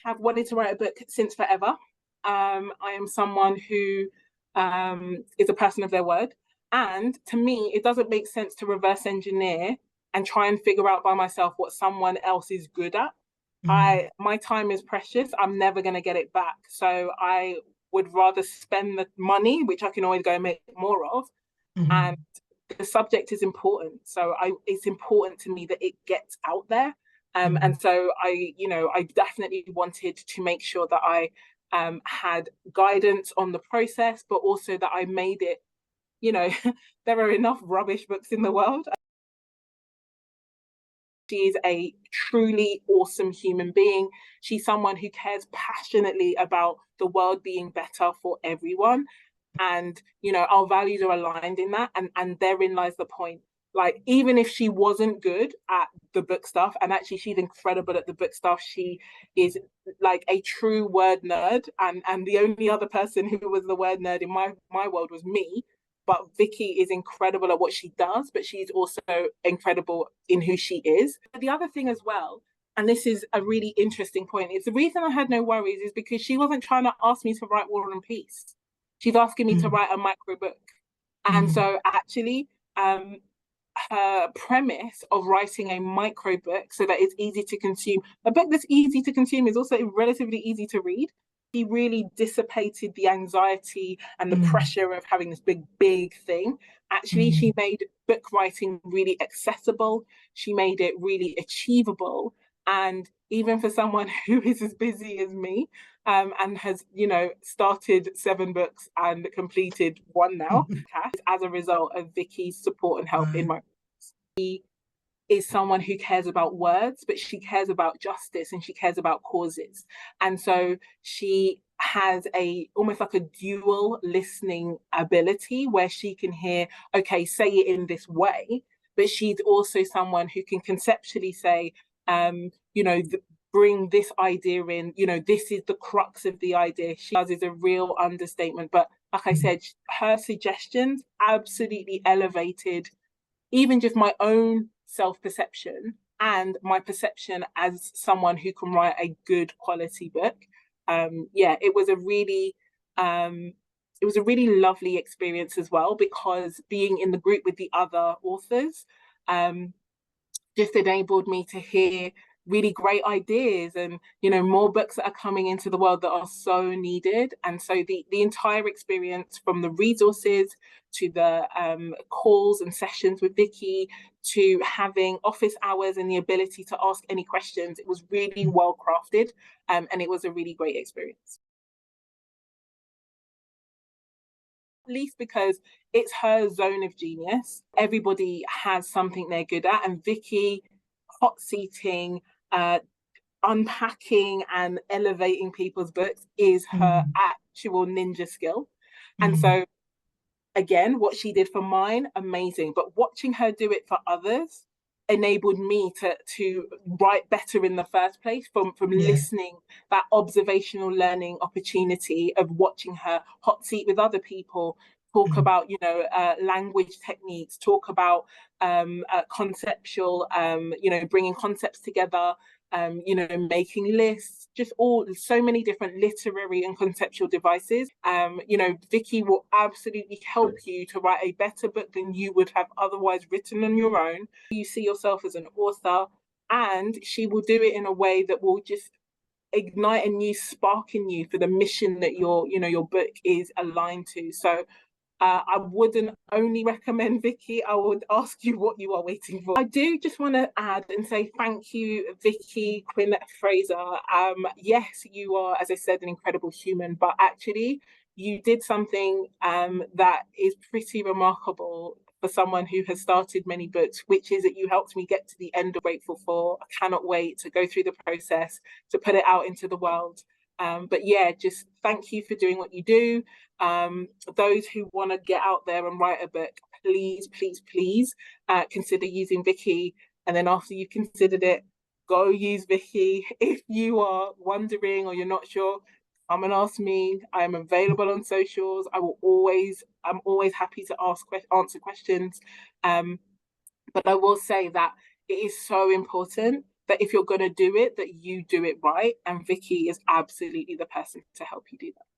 have wanted to write a book since forever. I am someone who is a person of their word. And to me, it doesn't make sense to reverse engineer and try and figure out by myself what someone else is good at. My time is precious. I'm never going to get it back. So I would rather spend the money, which I can always go and make more of. And the subject is important. So it's important to me that it gets out there. And so I definitely wanted to make sure that I had guidance on the process, but also that I made it, there are enough rubbish books in the world. She is a truly awesome human being. She's someone who cares passionately about the world being better for everyone. And, our values are aligned in that. And therein lies the point. Like, even if she wasn't good at the book stuff, and actually she's incredible at the book stuff, she is like a true word nerd. And the only other person who was the word nerd in my world was me. But Vicky is incredible at what she does, but she's also incredible in who she is. The other thing as well, and this is a really interesting point, is the reason I had no worries is because she wasn't trying to ask me to write War and Peace. She's asking me to write a micro book. And so actually, her premise of writing a micro book so that it's easy to consume, a book that's easy to consume is also relatively easy to read. He really dissipated the anxiety and the pressure of having this big thing. Actually, she made book writing really accessible. She made it really achievable. And even for someone who is as busy as me, and has, started 7 books and completed 1 now, as a result of Vicky's support and help in my She is someone who cares about words, but she cares about justice and she cares about causes. And so she has almost like a dual listening ability where she can hear, okay, say it in this way, but she's also someone who can conceptually say, bring this idea in, this is the crux of the idea. She does is a real understatement. But like I said, her suggestions absolutely elevated even just my own self-perception and my perception as someone who can write a good quality book. It was a really lovely experience as well, because being in the group with the other authors just enabled me to hear really great ideas and more books that are coming into the world that are so needed. And so the entire experience, from the resources to the calls and sessions with Vicky to having office hours and the ability to ask any questions, it was really well crafted, and it was a really great experience. At least because it's her zone of genius. Everybody has something they're good at, and Vicky hot seating, unpacking and elevating people's books is her actual ninja skill. And so again, what she did for mine, amazing. But watching her do it for others enabled me to write better in the first place from listening, that observational learning opportunity of watching her hot seat with other people, talk about language techniques, talk about conceptual, bringing concepts together, making lists, just so many different literary and conceptual devices. Vicky will absolutely help you to write a better book than you would have otherwise written on your own. You see yourself as an author, and she will do it in a way that will just ignite a new spark in you for the mission that your book is aligned to. So I wouldn't only recommend Vicky, I would ask you what you are waiting for. I do just want to add and say thank you, Vicky Quinn Fraser. Yes, you are, as I said, an incredible human, but actually you did something that is pretty remarkable for someone who has started many books, which is that you helped me get to the end. Grateful for. I cannot wait to go through the process, to put it out into the world. But yeah, just thank you for doing what you do. Those who want to get out there and write a book, please consider using Vicky. And then after you've considered it, go use Vicky. If you are wondering or you're not sure, come and ask me. I am available on socials. I'm always happy to answer questions. But I will say that it is so important that if you're going to do it, that you do it right. And Vicky is absolutely the person to help you do that.